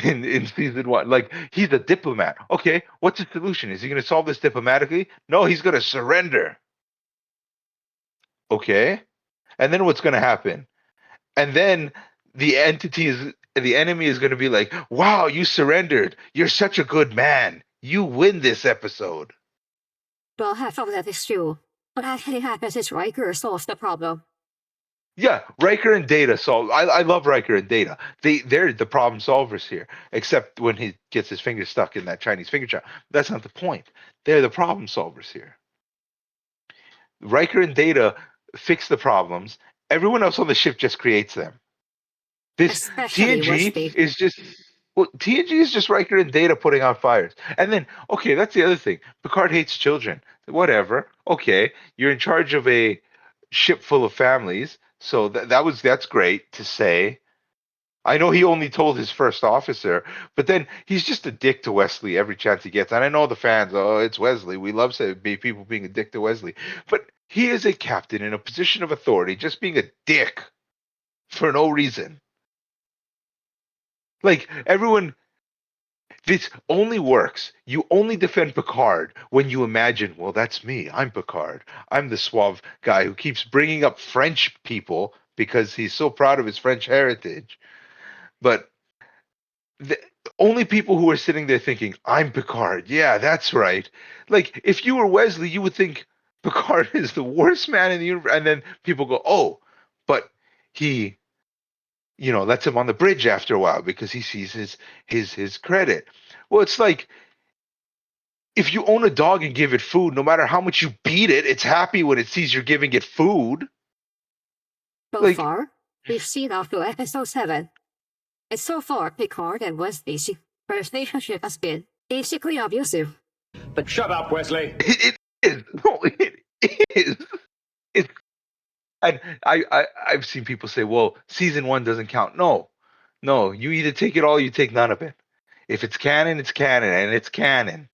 in season one. Like he's a diplomat. Okay, what's the solution? Is he going to solve this diplomatically? No, he's going to surrender. Okay, and then what's going to happen? And then the enemy is going to be like, "Wow, you surrendered. You're such a good man. You win this episode." Well, half of that is true. What actually happens is Riker solves the problem. Yeah, Riker and Data solve. I love Riker and Data. They're the problem solvers here, except when he gets his finger stuck in that Chinese finger trap. That's not the point. They're the problem solvers here. Riker and Data fix the problems. Everyone else on the ship just creates them. This Especially TNG Wesley. is just well, TNG is just Riker and Data putting out fires. And then, okay, that's the other thing. Picard hates children. Whatever. Okay, you're in charge of a ship full of families, so that's great to say. I know he only told his first officer, but then he's just a dick to Wesley every chance he gets. And I know the fans, oh, it's Wesley. We love people being a dick to Wesley, but he is a captain in a position of authority, just being a dick for no reason. Like everyone, this only works. You only defend Picard when you imagine, well, that's me. I'm Picard. I'm the suave guy who keeps bringing up French people because he's so proud of his French heritage. But the only people who are sitting there thinking, I'm Picard. Yeah, that's right. Like if you were Wesley, you would think Picard is the worst man in the universe. And then people go, oh, but he lets him on the bridge after a while because he sees his credit. Well, it's like if you own a dog and give it food, no matter how much you beat it, it's happy when it sees you're giving it food. So Like, far, we've seen up to episode 7. And so far, Picard and Wesley's relationship has been basically abusive. But shut up, Wesley. it is. No, it is. It's and I've seen people say, well, season one doesn't count. No, no, you either take it all, you take none of it. If it's canon, it's canon, and it's canon.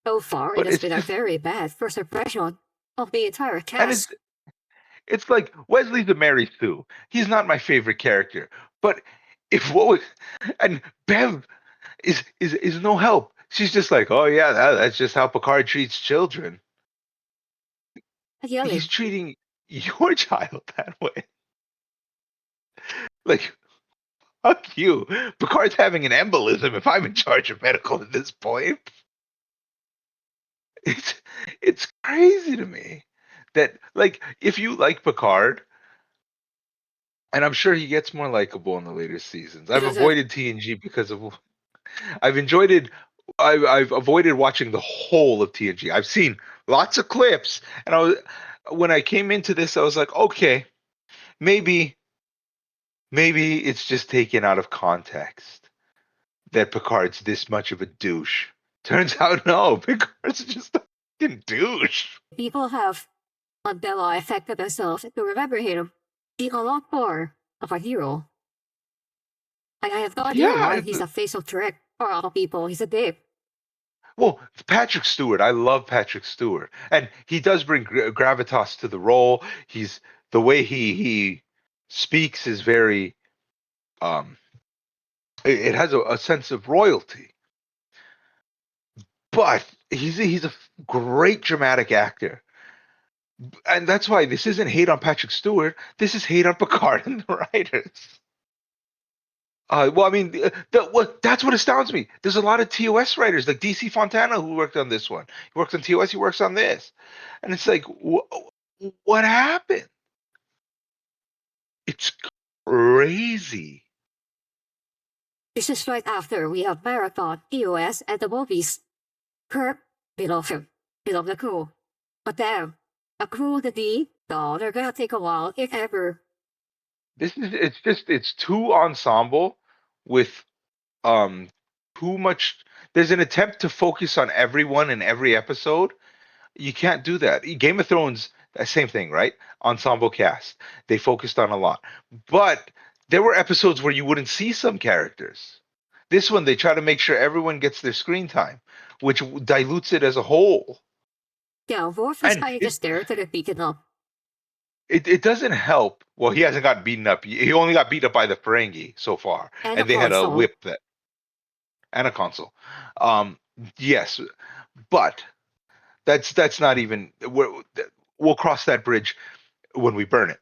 So far, But it has it's been a just very bad first impression of the entire and cast. it's like Wesley's a Mary Sue. He's not my favorite character. But if what was and Bev is no help. She's just like, oh yeah, that's just how Picard treats children. He's Yelling. treating your child that way. Like, fuck you. Picard's having an embolism if I'm in charge of medical at this point. It's it's crazy to me that like if you like Picard, and I'm sure he gets more likable in the later seasons. I've avoided TNG because of I've enjoyed it. I've avoided watching the whole of TNG. I've seen lots of clips, and when I came into this, I was like, okay, maybe it's just taken out of context that Picard's this much of a douche. Turns out, no, Picard's just a fucking douche. People have Mandela affected themselves to remember him being a lot more of a hero. I have no idea why he's a face of threat for other people. He's a dick. Well, Patrick Stewart, I love Patrick Stewart, and he does bring gravitas to the role. He's the way he speaks is very it has a sense of royalty. But he's a great dramatic actor. And that's why this isn't hate on Patrick Stewart. This is hate on Picard and the writers. Well, I mean, that's what astounds me. There's a lot of TOS writers, like DC Fontana, who worked on this one. He works on TOS. He works on this, and it's like, what happened? It's crazy. This is right after we have marathon TOS and the movies. Kirk, below him, below the crew. But damn, a crew the D, no, they're gonna take a while, if ever. It's too ensemble with too much. There's an attempt to focus on everyone in every episode. You can't do that. Game of Thrones, same thing, right? Ensemble cast. They focused on a lot. But there were episodes where you wouldn't see some characters. This one, they try to make sure everyone gets their screen time, which dilutes it as a whole. Yeah, Worf is kind of just there to get beaten up. It doesn't help. Well, he hasn't got beaten up. He only got beat up by the Ferengi so far, and they had a whip that. and a console. Yes, but that's not even. We'll cross that bridge when we burn it.